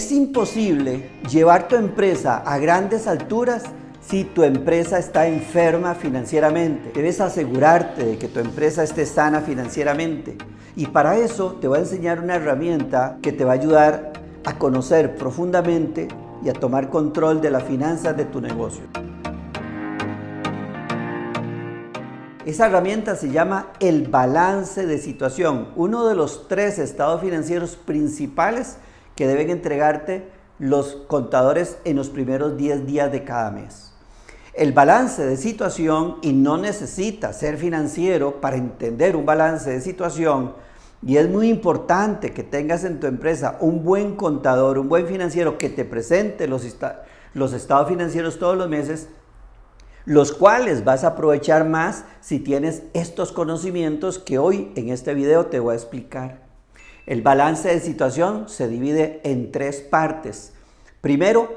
Es imposible llevar tu empresa a grandes alturas si tu empresa está enferma financieramente. Debes asegurarte de que tu empresa esté sana financieramente. Y para eso te voy a enseñar una herramienta que te va a ayudar a conocer profundamente y a tomar control de las finanzas de tu negocio. Esa herramienta se llama el balance de situación, uno de los 3 estados financieros principales que deben entregarte los contadores en los primeros 10 días de cada mes. El balance de situación, y no necesitas ser financiero para entender un balance de situación, y es muy importante que tengas en tu empresa un buen contador, un buen financiero que te presente los estados financieros todos los meses, los cuales vas a aprovechar más si tienes estos conocimientos que hoy en este video te voy a explicar. El balance de situación se divide en 3 partes. Primero,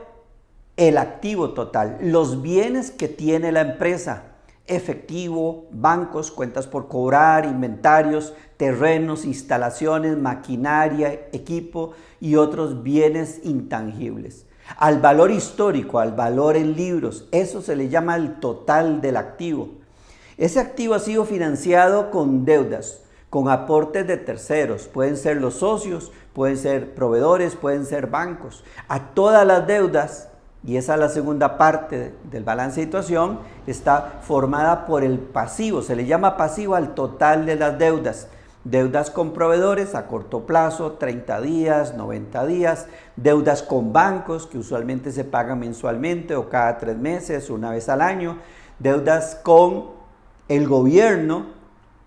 el activo total, los bienes que tiene la empresa: efectivo, bancos, cuentas por cobrar, inventarios, terrenos, instalaciones, maquinaria, equipo y otros bienes intangibles. Al valor histórico, al valor en libros, eso se le llama el total del activo. Ese activo ha sido financiado con deudas, con aportes de terceros, pueden ser los socios, pueden ser proveedores, pueden ser bancos. A todas las deudas, y esa es la segunda parte del balance de situación, está formada por el pasivo, se le llama pasivo al total de las deudas. Deudas con proveedores a corto plazo, 30 días, 90 días, deudas con bancos que usualmente se pagan mensualmente o cada 3 meses, una vez al año, deudas con el gobierno,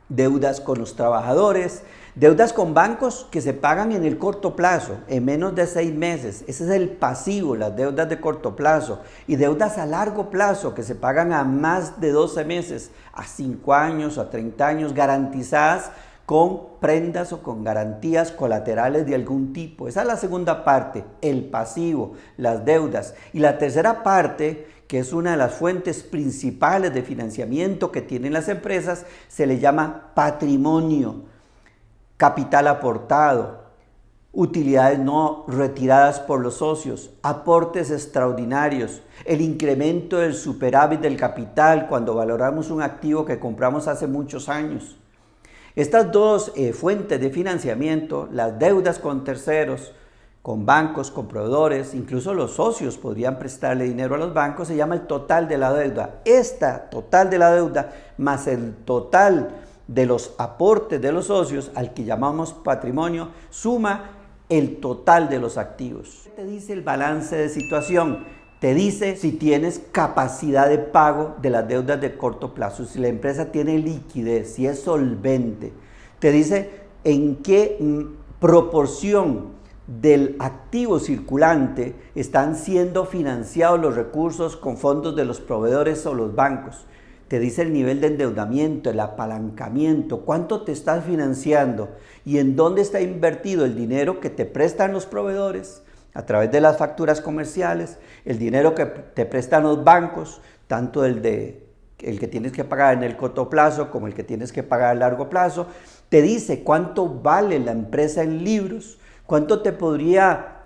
deudas con los trabajadores, deudas con bancos que se pagan en el corto plazo, en menos de 6 meses. Ese es el pasivo, las deudas de corto plazo. Y deudas a largo plazo que se pagan a más de 12 meses, a 5 años, a 30 años, garantizadas con prendas o con garantías colaterales de algún tipo. Esa es la segunda parte, el pasivo, las deudas. Y la tercera parte, que es una de las fuentes principales de financiamiento que tienen las empresas, se le llama patrimonio, capital aportado, utilidades no retiradas por los socios, aportes extraordinarios, el incremento del superávit del capital cuando valoramos un activo que compramos hace muchos años. Estas 2 fuentes de financiamiento, las deudas con terceros, con bancos, con proveedores, incluso los socios podrían prestarle dinero a los bancos, se llama el total de la deuda. Esta total de la deuda más el total de los aportes de los socios, al que llamamos patrimonio, suma el total de los activos. ¿Qué te dice el balance de situación? Te dice si tienes capacidad de pago de las deudas de corto plazo, si la empresa tiene liquidez, si es solvente. Te dice en qué proporción del activo circulante están siendo financiados los recursos con fondos de los proveedores o los bancos. Te dice el nivel de endeudamiento, el apalancamiento, cuánto te estás financiando y en dónde está invertido el dinero que te prestan los proveedores a través de las facturas comerciales, el dinero que te prestan los bancos, tanto el que tienes que pagar en el corto plazo como el que tienes que pagar a largo plazo. Te dice cuánto vale la empresa en libros, cuánto te podría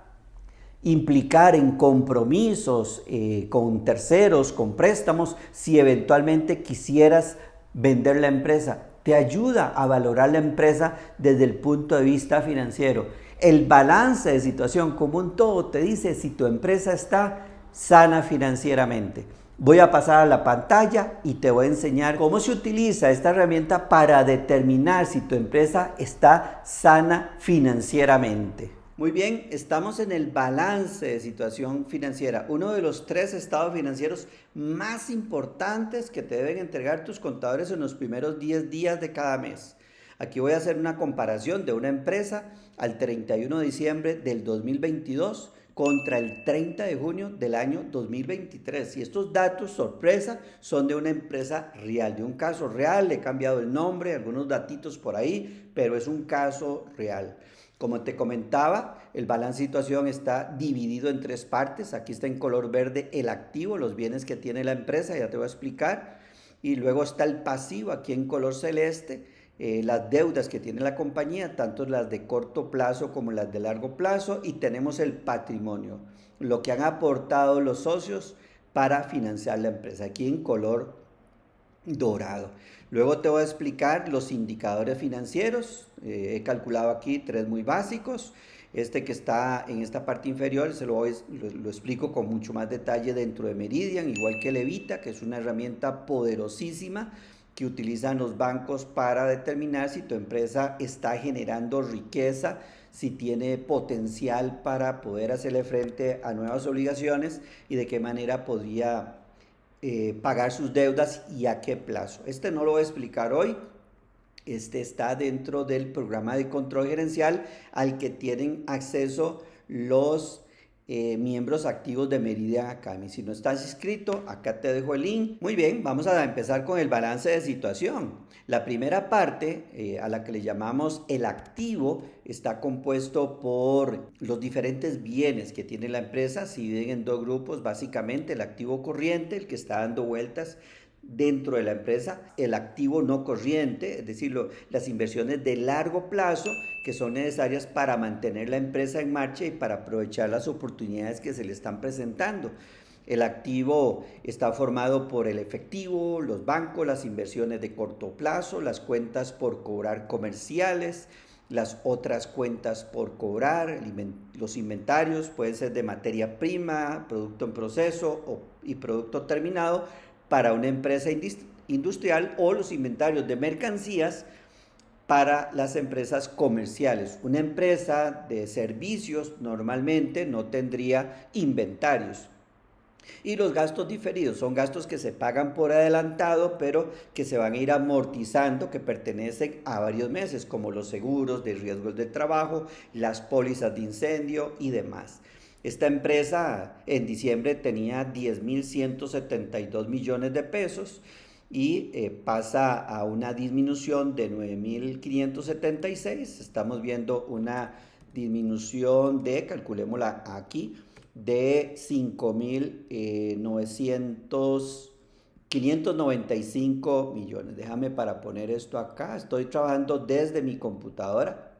implicar en compromisos con terceros, con préstamos, si eventualmente quisieras vender la empresa. Te ayuda a valorar la empresa desde el punto de vista financiero. El balance de situación como un todo te dice si tu empresa está sana financieramente. Voy a pasar a la pantalla y te voy a enseñar cómo se utiliza esta herramienta para determinar si tu empresa está sana financieramente. Muy bien, estamos en el balance de situación financiera, uno de los 3 estados financieros más importantes que te deben entregar tus contadores en los primeros 10 días de cada mes. Aquí voy a hacer una comparación de una empresa al 31 de diciembre del 2022 contra el 30 de junio del año 2023. Y estos datos, sorpresa, son de una empresa real, de un caso real. Le he cambiado el nombre, algunos datitos por ahí, pero es un caso real. Como te comentaba, el balance de situación está dividido en 3 partes. Aquí está en color verde el activo, los bienes que tiene la empresa, ya te voy a explicar. Y luego está el pasivo, aquí en color celeste, las deudas que tiene la compañía, tanto las de corto plazo como las de largo plazo, y tenemos el patrimonio, lo que han aportado los socios para financiar la empresa, aquí en color dorado. Luego te voy a explicar los indicadores financieros. He calculado aquí tres muy básicos. Este que está en esta parte inferior lo explico con mucho más detalle dentro de Meridian, igual que Levita, que es una herramienta poderosísima que utilizan los bancos para determinar si tu empresa está generando riqueza, si tiene potencial para poder hacerle frente a nuevas obligaciones y de qué manera podría pagar sus deudas y a qué plazo. Este no lo voy a explicar hoy. Este está dentro del programa de control gerencial al que tienen acceso los miembros activos de Meridian Academy. Si no estás inscrito, acá te dejo el link. Muy bien, vamos a empezar con el balance de situación. La primera parte, a la que le llamamos el activo, está compuesto por los diferentes bienes que tiene la empresa. Se dividen en dos grupos, básicamente el activo corriente, el que está dando vueltas dentro de la empresa, el activo no corriente, es decir, las inversiones de largo plazo que son necesarias para mantener la empresa en marcha y para aprovechar las oportunidades que se le están presentando. El activo está formado por el efectivo, los bancos, las inversiones de corto plazo, las cuentas por cobrar comerciales, las otras cuentas por cobrar, los inventarios pueden ser de materia prima, producto en proceso y producto terminado para una empresa industrial, o los inventarios de mercancías para las empresas comerciales. Una empresa de servicios normalmente no tendría inventarios. Y los gastos diferidos son gastos que se pagan por adelantado, pero que se van a ir amortizando, que pertenecen a varios meses, como los seguros de riesgos de trabajo, las pólizas de incendio y demás. Esta empresa en diciembre tenía 10.172 millones de pesos y pasa a una disminución de 9.576. Estamos viendo una disminución de, calculémosla aquí, de 595 millones. Déjame para poner esto acá. Estoy trabajando desde mi computadora.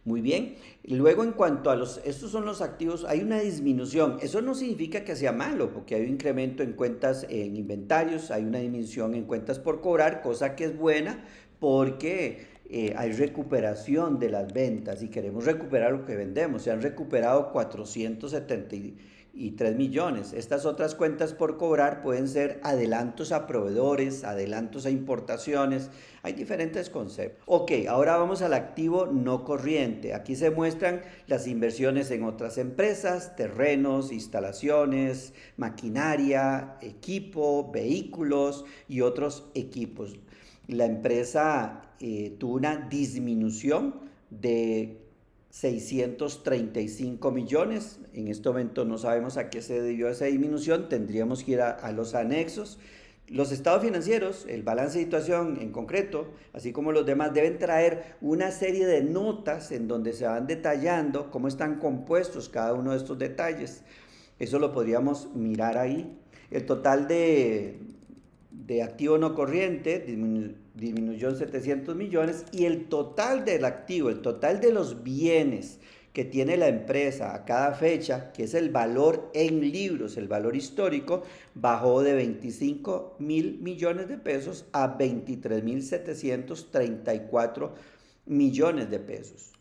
Muy bien. Luego, en cuanto a estos son los activos, hay una disminución. Eso no significa que sea malo, porque hay un incremento en cuentas, en inventarios, hay una disminución en cuentas por cobrar, cosa que es buena porque hay recuperación de las ventas y queremos recuperar lo que vendemos. Se han recuperado 473 millones. Estas otras cuentas por cobrar pueden ser adelantos a proveedores, adelantos a importaciones. Hay diferentes conceptos. Ok, ahora vamos al activo no corriente. Aquí se muestran las inversiones en otras empresas, terrenos, instalaciones, maquinaria, equipo, vehículos y otros equipos. La empresa tuvo una disminución de 635 millones. En este momento no sabemos a qué se debió esa disminución. Tendríamos que ir a los anexos. Los estados financieros, el balance de situación en concreto, así como los demás, deben traer una serie de notas en donde se van detallando cómo están compuestos cada uno de estos detalles. Eso lo podríamos mirar ahí. El total de activo no corriente disminuyó en 700 millones, y el total del activo, el total de los bienes que tiene la empresa a cada fecha, que es el valor en libros, el valor histórico, bajó de 25.000 millones de pesos a 23.734 millones de pesos.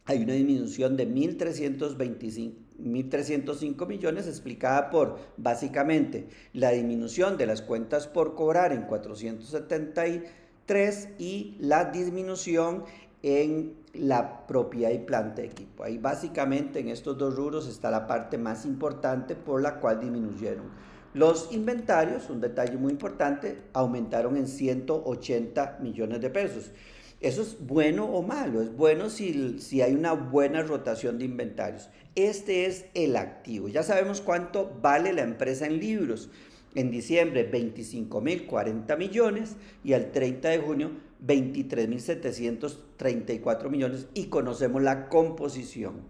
Hay una disminución de 1.305 millones, explicada por básicamente la disminución de las cuentas por cobrar en 473 y la disminución en la propiedad y planta de equipo. Ahí básicamente en estos dos rubros está la parte más importante por la cual disminuyeron. Los inventarios, un detalle muy importante, aumentaron en 180 millones de pesos. ¿Eso es bueno o malo? Es bueno si hay una buena rotación de inventarios. Este es el activo. Ya sabemos cuánto vale la empresa en libros. En diciembre, 25.040 millones, y al 30 de junio, 23.734 millones, y conocemos la composición.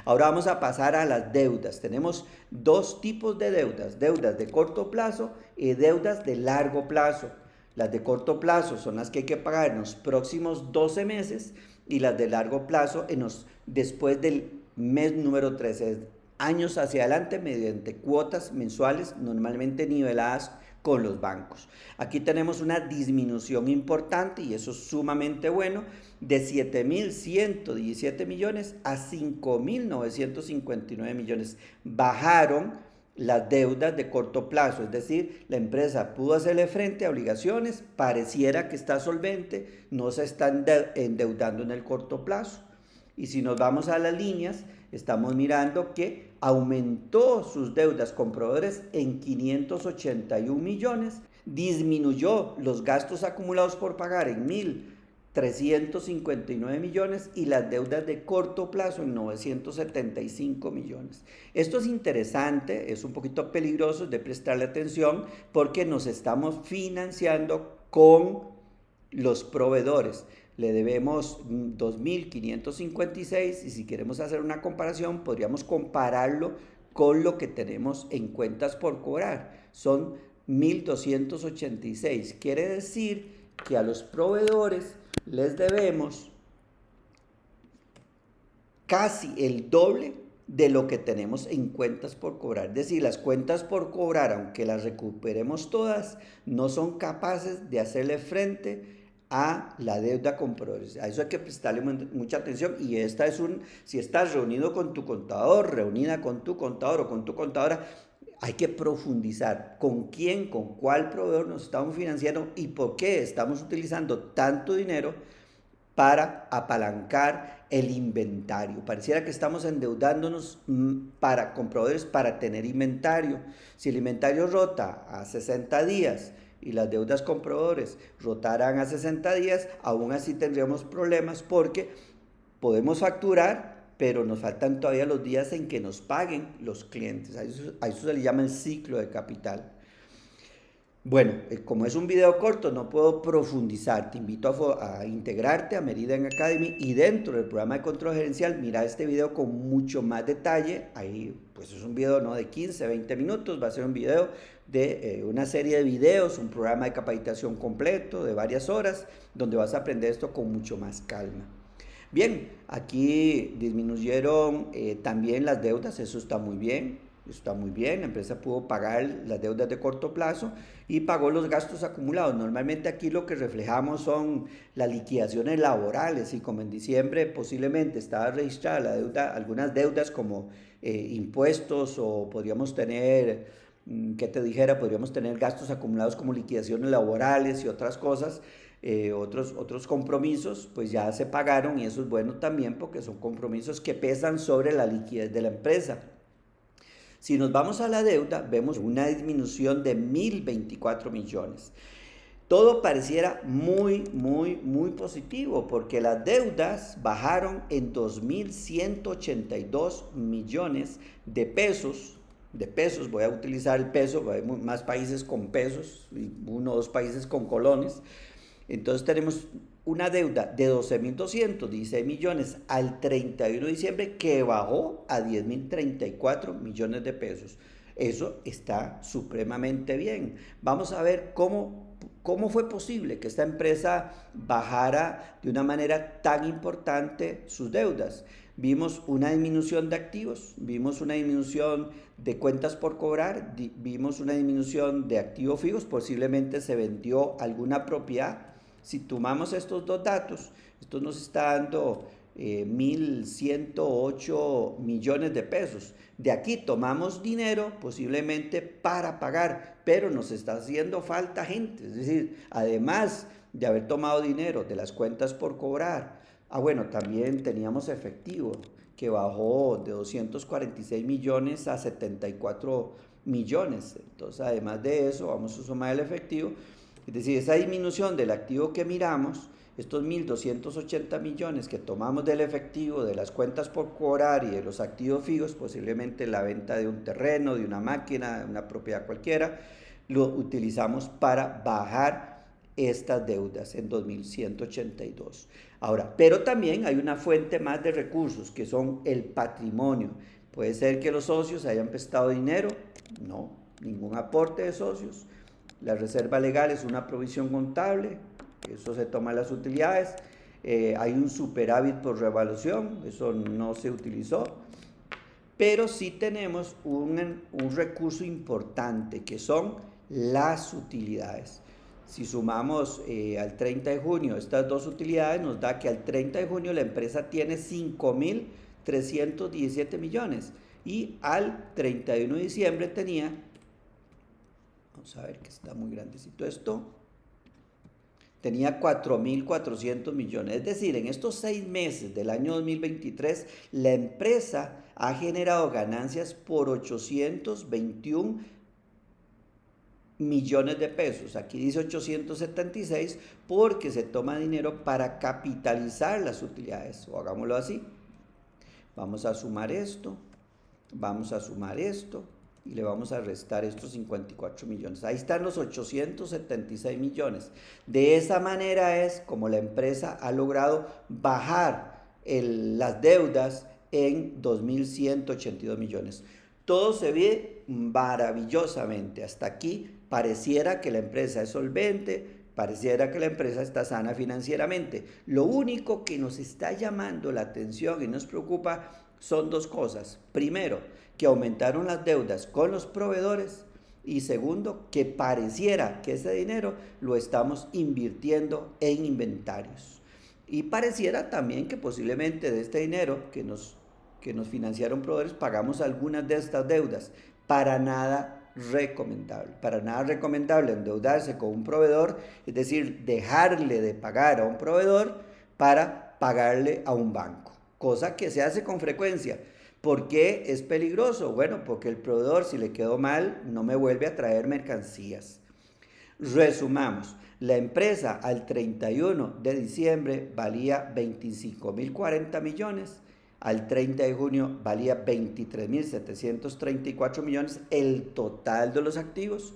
Ahora vamos a pasar a las deudas. Tenemos dos tipos de deudas: deudas de corto plazo y deudas de largo plazo. Las de corto plazo son las que hay que pagar en los próximos 12 meses y las de largo plazo después del mes número 13, años hacia adelante mediante cuotas mensuales normalmente niveladas con los bancos. Aquí tenemos una disminución importante y eso es sumamente bueno, de 7.117 millones a 5.959 millones. Bajaron las deudas de corto plazo, es decir, la empresa pudo hacerle frente a obligaciones, pareciera que está solvente, no se está endeudando en el corto plazo. Y si nos vamos a las líneas, estamos mirando que aumentó sus deudas con proveedores en 581 millones, disminuyó los gastos acumulados por pagar en 1.359 millones y las deudas de corto plazo en 975 millones. Esto es interesante, es un poquito peligroso de prestarle atención porque nos estamos financiando con los proveedores. Le debemos 2.556 y si queremos hacer una comparación podríamos compararlo con lo que tenemos en cuentas por cobrar. Son 1.286. Quiere decir que a los proveedores les debemos casi el doble de lo que tenemos en cuentas por cobrar. Es decir, las cuentas por cobrar, aunque las recuperemos todas, no son capaces de hacerle frente a la deuda con proveedores. A eso hay que prestarle mucha atención y esta es si estás reunido con tu contador, reunida con tu contador o con tu contadora, hay que profundizar con quién, con cuál proveedor nos estamos financiando y por qué estamos utilizando tanto dinero para apalancar el inventario. Pareciera que estamos endeudándonos con proveedores para tener inventario. Si el inventario rota a 60 días y las deudas con proveedores rotaran a 60 días, aún así tendríamos problemas porque podemos facturar, pero nos faltan todavía los días en que nos paguen los clientes. A eso se le llama el ciclo de capital. Bueno, como es un video corto, no puedo profundizar. Te invito a integrarte a Meridian Academy y dentro del programa de control gerencial, mira este video con mucho más detalle. Ahí, pues es un video no de 15, 20 minutos, va a ser un video de una serie de videos, un programa de capacitación completo de varias horas, donde vas a aprender esto con mucho más calma. Bien, aquí disminuyeron también las deudas, eso está muy bien. Está muy bien, la empresa pudo pagar las deudas de corto plazo y pagó los gastos acumulados. Normalmente aquí lo que reflejamos son las liquidaciones laborales y como en diciembre posiblemente estaba registrada la deuda, algunas deudas como impuestos o podríamos tener, podríamos tener gastos acumulados como liquidaciones laborales y otras cosas. Otros compromisos pues ya se pagaron y eso es bueno también porque son compromisos que pesan sobre la liquidez de la empresa. Si nos vamos a la deuda, vemos una disminución de 1.024 millones. Todo pareciera muy positivo porque las deudas bajaron en 2.182 millones de pesos. Voy a utilizar el peso, hay más países con pesos, y 1 o 2 países con colones. Entonces tenemos una deuda de 12.216 millones al 31 de diciembre que bajó a 10.034 millones de pesos. Eso está supremamente bien. Vamos a ver cómo fue posible que esta empresa bajara de una manera tan importante sus deudas. Vimos una disminución de activos, vimos una disminución de cuentas por cobrar, vimos una disminución de activos fijos, posiblemente se vendió alguna propiedad. Si tomamos estos dos datos, esto nos está dando 1.108 millones de pesos. De aquí tomamos dinero posiblemente para pagar, pero nos está haciendo falta gente. Es decir, además de haber tomado dinero de las cuentas por cobrar, bueno, también teníamos efectivo que bajó de 246 millones a 74 millones. Entonces, además de eso, vamos a sumar el efectivo. Es decir, esa disminución del activo que miramos, estos 1.280 millones que tomamos del efectivo, de las cuentas por cobrar y de los activos fijos, posiblemente la venta de un terreno, de una máquina, de una propiedad cualquiera, lo utilizamos para bajar estas deudas en 2.182. Ahora, pero también hay una fuente más de recursos que son el patrimonio. Puede ser que los socios hayan prestado dinero, no, ningún aporte de socios. La reserva legal es una provisión contable, eso se toma las utilidades. Hay un superávit por revaluación, eso no se utilizó. Pero sí tenemos un recurso importante que son las utilidades. Si sumamos al 30 de junio estas dos utilidades, nos da que al 30 de junio la empresa tiene 5.317 millones y al 31 de diciembre tenía, vamos a ver que está muy grandecito esto, tenía 4.400 millones. Es decir, en estos 6 meses del año 2023, la empresa ha generado ganancias por 821 millones de pesos. Aquí dice 876 porque se toma dinero para capitalizar las utilidades. O hagámoslo así. Vamos a sumar esto, vamos a sumar esto y le vamos a restar estos 54 millones. Ahí están los 876 millones. De esa manera es como la empresa ha logrado bajar las deudas en 2.182 millones. Todo se ve maravillosamente. Hasta aquí pareciera que la empresa es solvente, pareciera que la empresa está sana financieramente. Lo único que nos está llamando la atención y nos preocupa son dos cosas. Primero, que aumentaron las deudas con los proveedores y segundo, que pareciera que ese dinero lo estamos invirtiendo en inventarios. Y pareciera también que posiblemente de este dinero que nos financiaron proveedores pagamos algunas de estas deudas. Para nada recomendable endeudarse con un proveedor, es decir, dejarle de pagar a un proveedor para pagarle a un banco, cosa que se hace con frecuencia. ¿Por qué es peligroso? Bueno, porque el proveedor, si le quedó mal, no me vuelve a traer mercancías. Resumamos, la empresa al 31 de diciembre valía 25.040 millones, al 30 de junio valía 23.734 millones el total de los activos.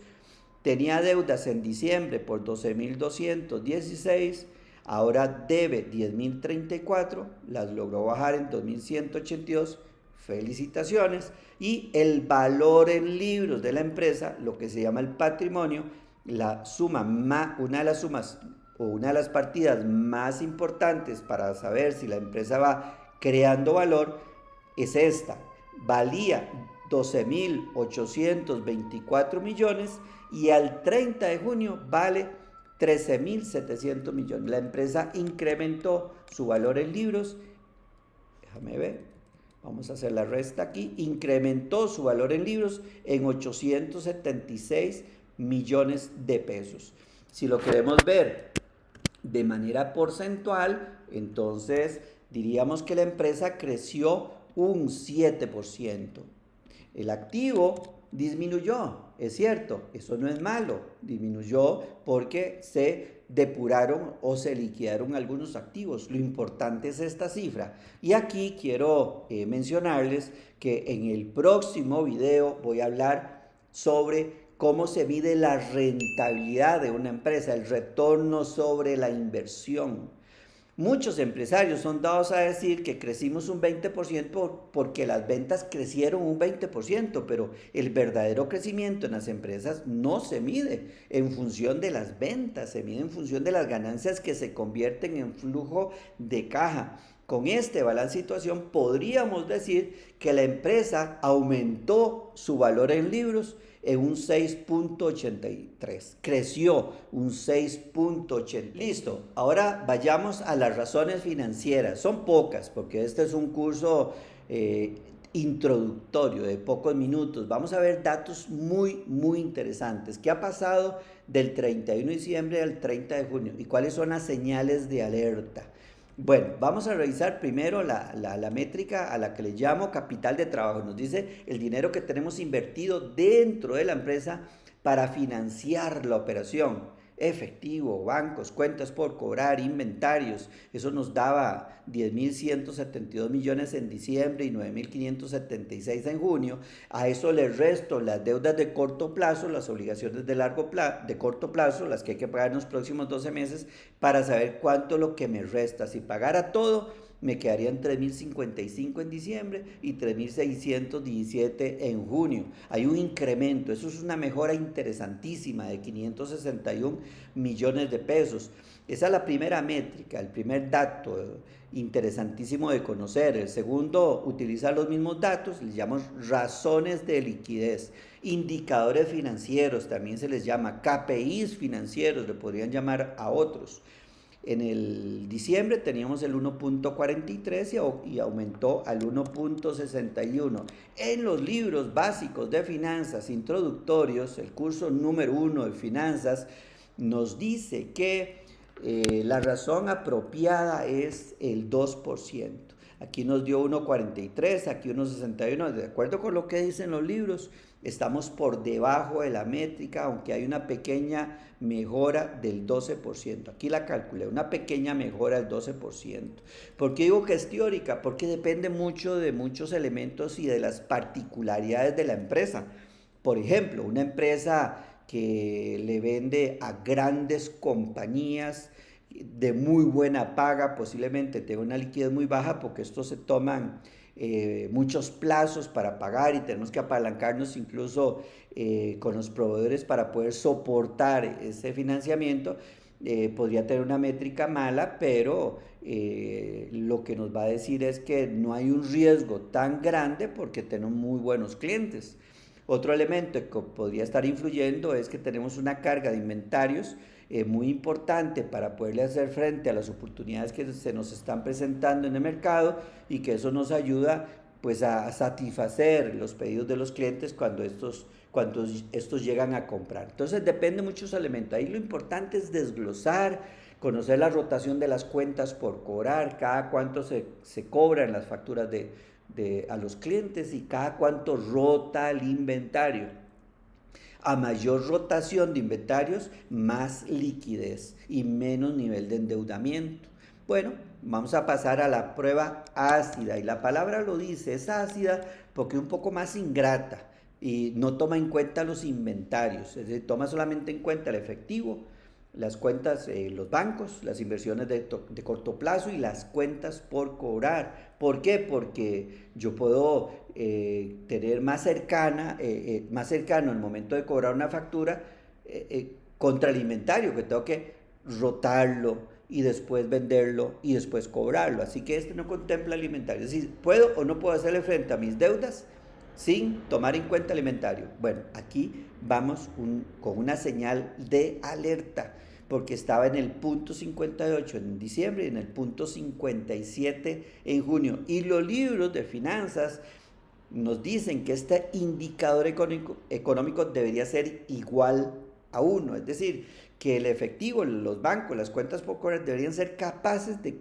Tenía deudas en diciembre por 12.216, ahora debe 10.034, las logró bajar en 2.182. Felicitaciones. Y el valor en libros de la empresa, lo que se llama el patrimonio, la suma una de las sumas o una de las partidas más importantes para saber si la empresa va creando valor es esta. Valía 12.824 millones y al 30 de junio vale 13.700 millones. La empresa incrementó su valor en libros. Déjame ver. Vamos a hacer la resta aquí. Incrementó su valor en libros en 876 millones de pesos. Si lo queremos ver de manera porcentual, entonces diríamos que la empresa creció un 7%. El activo disminuyó, es cierto, eso no es malo, disminuyó porque se depuraron o se liquidaron algunos activos. Lo importante es esta cifra. Y aquí quiero mencionarles que en el próximo video voy a hablar sobre cómo se mide la rentabilidad de una empresa, el retorno sobre la inversión. Muchos empresarios son dados a decir que crecimos un 20% porque las ventas crecieron un 20%, pero el verdadero crecimiento en las empresas no se mide en función de las ventas, se mide en función de las ganancias que se convierten en flujo de caja. Con este balance de situación podríamos decir que la empresa aumentó su valor en libros en un 6.83, creció un 6.80. Listo, ahora vayamos a las razones financieras. Son pocas porque este es un curso introductorio de pocos minutos. Vamos a ver datos muy interesantes. ¿Qué ha pasado del 31 de diciembre al 30 de junio? ¿Y cuáles son las señales de alerta? Bueno, vamos a revisar primero la métrica a la que le llamo capital de trabajo. Nos dice el dinero que tenemos invertido dentro de la empresa para financiar la operación. Efectivo, bancos, cuentas por cobrar, inventarios. Eso nos daba 10.172 millones en diciembre y 9.576 en junio. A eso le resto las deudas de corto plazo, las obligaciones de corto plazo, las que hay que pagar en los próximos 12 meses para saber cuánto es lo que me resta. Si pagara todo, me quedarían 3.055 en diciembre y 3.617 en junio. Hay un incremento, eso es una mejora interesantísima de 561 millones de pesos. Esa es la primera métrica, el primer dato interesantísimo de conocer. El segundo, utilizar los mismos datos, les llamamos razones de liquidez, indicadores financieros, también se les llama KPIs financieros, le podrían llamar a otros. En el diciembre teníamos el 1.43 y aumentó al 1.61. En los libros básicos de finanzas introductorios, el curso número 1 de finanzas nos dice que la razón apropiada es el 2%. Aquí nos dio 1.43, aquí 1.61. De acuerdo con lo que dicen los libros, estamos por debajo de la métrica, aunque hay una pequeña mejora del 12%. Aquí la calculé, una pequeña mejora del 12%. ¿Por qué digo que es teórica? Porque depende mucho de muchos elementos y de las particularidades de la empresa. Por ejemplo, una empresa que le vende a grandes compañías de muy buena paga, posiblemente tenga una liquidez muy baja porque estos se toman muchos plazos para pagar y tenemos que apalancarnos incluso con los proveedores para poder soportar ese financiamiento. Podría tener una métrica mala, pero lo que nos va a decir es que no hay un riesgo tan grande porque tenemos muy buenos clientes. Otro elemento que podría estar influyendo es que tenemos una carga de inventarios muy importante para poderle hacer frente a las oportunidades que se nos están presentando en el mercado y que eso nos ayuda pues a satisfacer los pedidos de los clientes cuando estos llegan a comprar. Entonces depende de muchos elementos. Ahí lo importante es desglosar, conocer la rotación de las cuentas por cobrar, cada cuánto se cobran las facturas a los clientes y cada cuánto rota el inventario. A mayor rotación de inventarios, más liquidez y menos nivel de endeudamiento. Bueno, vamos a pasar a la prueba ácida, y la palabra lo dice, es ácida porque es un poco más ingrata y no toma en cuenta los inventarios, es decir, toma solamente en cuenta el efectivo, las cuentas, los bancos, las inversiones de corto plazo y las cuentas por cobrar. ¿Por qué? Porque yo puedo tener más cercano el momento de cobrar una factura contra el inventario, que tengo que rotarlo y después venderlo y después cobrarlo. Así que este no contempla el inventario. Es decir, ¿puedo o no puedo hacerle frente a mis deudas sin tomar en cuenta el inventario? Bueno, aquí vamos con una señal de alerta, porque estaba en el punto 58 en diciembre y en el punto 57 en junio. Y los libros de finanzas nos dicen que este indicador económico debería ser igual a 1, es decir, que el efectivo, los bancos, las cuentas por cobrar deberían ser capaces de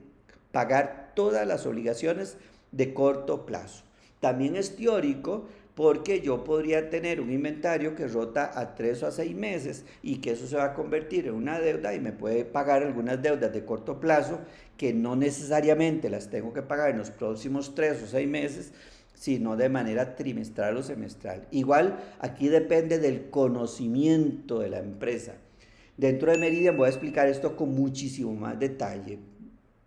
pagar todas las obligaciones de corto plazo. También es teórico porque yo podría tener un inventario que rota a 3 o a 6 meses y que eso se va a convertir en una deuda y me puede pagar algunas deudas de corto plazo que no necesariamente las tengo que pagar en los próximos 3 o 6 meses, sino de manera trimestral o semestral. Igual aquí depende del conocimiento de la empresa. Dentro de Meridian voy a explicar esto con muchísimo más detalle.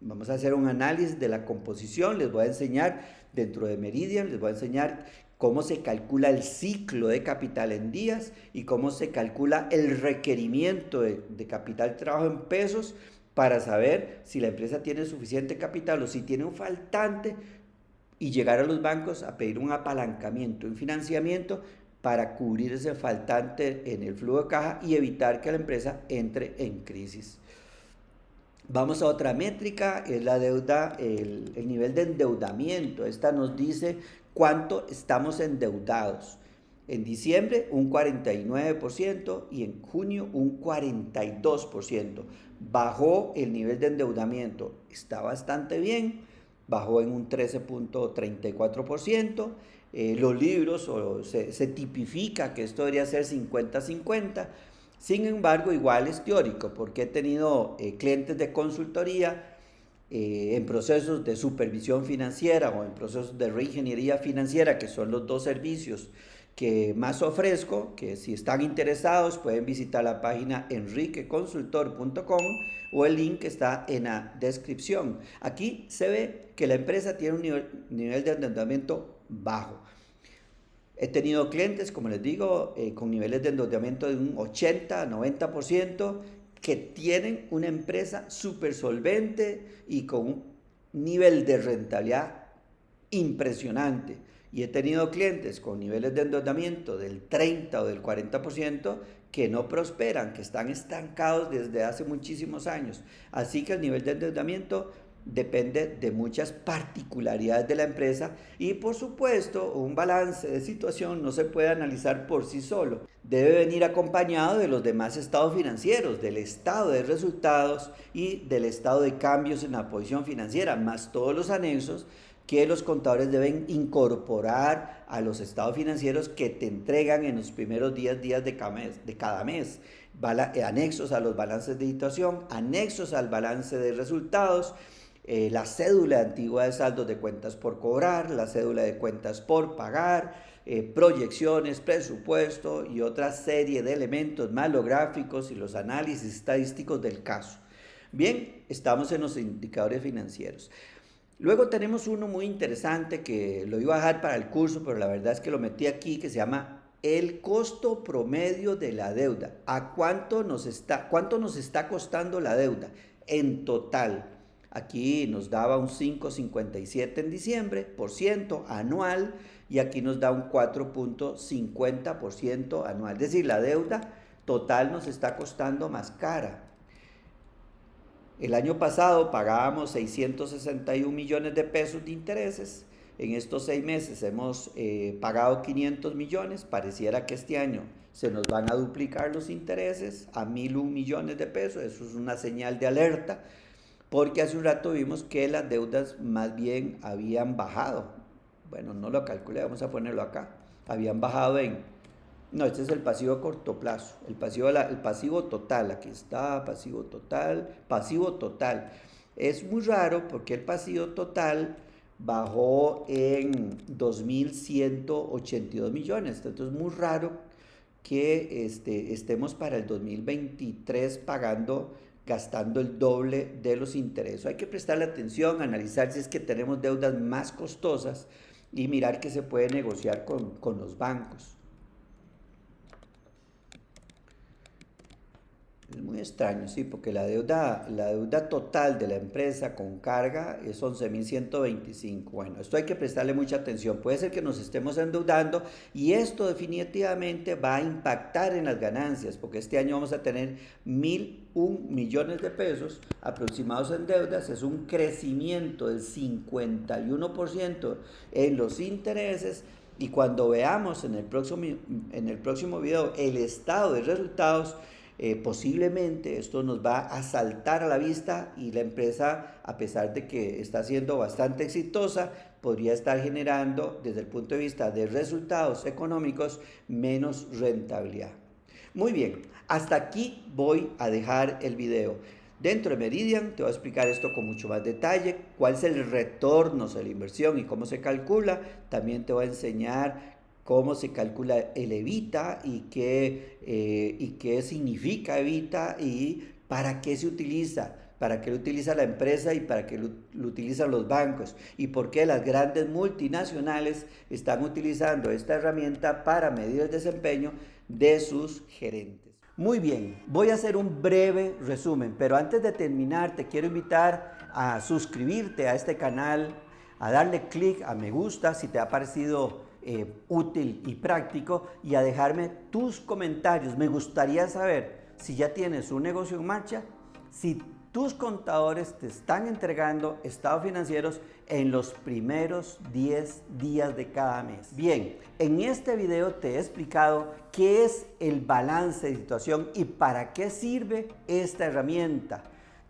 Vamos a hacer un análisis de la composición, les voy a enseñar dentro de Meridian, les voy a enseñar cómo se calcula el ciclo de capital en días y cómo se calcula el requerimiento de capital de trabajo en pesos para saber si la empresa tiene suficiente capital o si tiene un faltante y llegar a los bancos a pedir un apalancamiento, un financiamiento para cubrir ese faltante en el flujo de caja y evitar que la empresa entre en crisis. Vamos a otra métrica, es la deuda, el nivel de endeudamiento. Esta nos dice cuánto estamos endeudados. En diciembre un 49% y en junio un 42%. Bajó el nivel de endeudamiento, está bastante bien, bajó en un 13.34%. Los libros se tipifica que esto debería ser 50-50. Sin embargo, igual es teórico, porque he tenido clientes de consultoría en procesos de supervisión financiera o en procesos de reingeniería financiera, que son los dos servicios que más ofrezco, que si están interesados pueden visitar la página enriqueconsultor.com o el link que está en la descripción. Aquí se ve que la empresa tiene un nivel de endeudamiento bajo. He tenido clientes, como les digo, con niveles de endeudamiento de un 80-90%, que tienen una empresa súper solvente y con un nivel de rentabilidad impresionante. Y he tenido clientes con niveles de endeudamiento del 30 o del 40% que no prosperan, que están estancados desde hace muchísimos años. Así que el nivel de endeudamiento depende de muchas particularidades de la empresa y por supuesto un balance de situación no se puede analizar por sí solo. Debe venir acompañado de los demás estados financieros, del estado de resultados y del estado de cambios en la posición financiera, más todos los anexos que los contadores deben incorporar a los estados financieros que te entregan en los primeros 10 días de cada mes. Anexos a los balances de situación, anexos al balance de resultados, la cédula antigua de saldos de cuentas por cobrar, la cédula de cuentas por pagar, proyecciones, presupuesto y otra serie de elementos más los gráficos y los análisis estadísticos del caso. Bien, estamos en los indicadores financieros. Luego tenemos uno muy interesante que lo iba a dejar para el curso, pero la verdad es que lo metí aquí, que se llama el costo promedio de la deuda. ¿Cuánto nos está costando la deuda en total? Aquí nos daba un 5,57 en diciembre por ciento anual y aquí nos da un 4,50% anual. Es decir, la deuda total nos está costando más cara. El año pasado pagábamos 661 millones de pesos de intereses. En estos 6 meses hemos pagado 500 millones. Pareciera que este año se nos van a duplicar los intereses a 1.001 millones de pesos. Eso es una señal de alerta, porque hace un rato vimos que las deudas más bien habían bajado. Bueno, no lo calculé, vamos a ponerlo acá. Habían bajado no, este es el pasivo a corto plazo, el pasivo total, aquí está, pasivo total. Es muy raro porque el pasivo total bajó en 2.182 millones, entonces es muy raro que estemos para el 2023 gastando el doble de los intereses. Hay que prestarle atención, analizar si es que tenemos deudas más costosas y mirar qué se puede negociar con los bancos. Es muy extraño, sí, porque la deuda total de la empresa con carga es 11.125. Bueno, esto hay que prestarle mucha atención. Puede ser que nos estemos endeudando y esto definitivamente va a impactar en las ganancias, porque este año vamos a tener 1.001 millones de pesos aproximados en deudas. Es un crecimiento del 51% en los intereses. Y cuando veamos en el próximo video el estado de resultados, posiblemente esto nos va a saltar a la vista y la empresa, a pesar de que está siendo bastante exitosa, podría estar generando desde el punto de vista de resultados económicos menos rentabilidad. Muy bien, hasta aquí voy a dejar el video. Dentro de Meridian te voy a explicar esto con mucho más detalle, cuál es el retorno de la inversión y cómo se calcula. También te voy a enseñar cómo se calcula el evita y qué significa evita y para qué se utiliza, para qué lo utiliza la empresa y para qué lo utilizan los bancos y por qué las grandes multinacionales están utilizando esta herramienta para medir el desempeño de sus gerentes. Muy bien, voy a hacer un breve resumen, pero antes de terminar te quiero invitar a suscribirte a este canal, a darle clic a me gusta si te ha parecido útil y práctico y a dejarme tus comentarios. Me gustaría saber si ya tienes un negocio en marcha, si tus contadores te están entregando estados financieros en los primeros 10 días de cada mes. Bien, en este video te he explicado qué es el balance de situación y para qué sirve esta herramienta.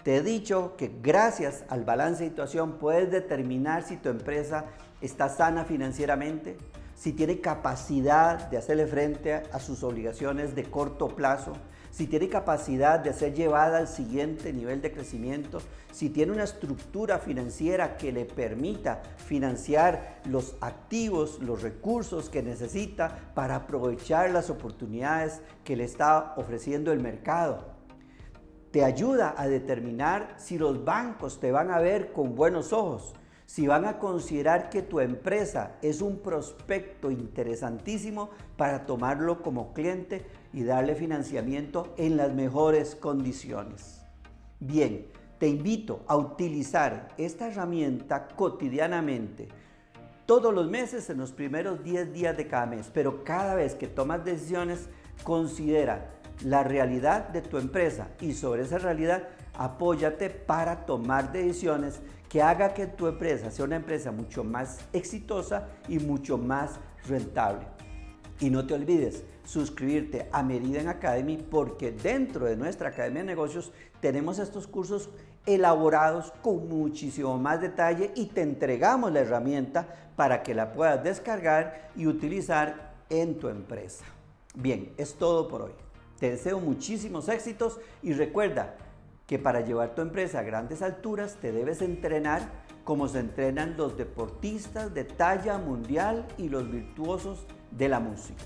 Te he dicho que gracias al balance de situación puedes determinar si tu empresa está sana financieramente, si tiene capacidad de hacerle frente a sus obligaciones de corto plazo, si tiene capacidad de ser llevada al siguiente nivel de crecimiento, si tiene una estructura financiera que le permita financiar los activos, los recursos que necesita para aprovechar las oportunidades que le está ofreciendo el mercado. Te ayuda a determinar si los bancos te van a ver con buenos ojos, si van a considerar que tu empresa es un prospecto interesantísimo para tomarlo como cliente y darle financiamiento en las mejores condiciones. Bien, te invito a utilizar esta herramienta cotidianamente, todos los meses en los primeros 10 días de cada mes, pero cada vez que tomas decisiones, considera la realidad de tu empresa y sobre esa realidad apóyate para tomar decisiones que haga que tu empresa sea una empresa mucho más exitosa y mucho más rentable. Y no te olvides suscribirte a Meridian Academy, porque dentro de nuestra Academia de Negocios tenemos estos cursos elaborados con muchísimo más detalle y te entregamos la herramienta para que la puedas descargar y utilizar en tu empresa. Bien, es todo por hoy. Te deseo muchísimos éxitos y recuerda que para llevar tu empresa a grandes alturas te debes entrenar como se entrenan los deportistas de talla mundial y los virtuosos de la música.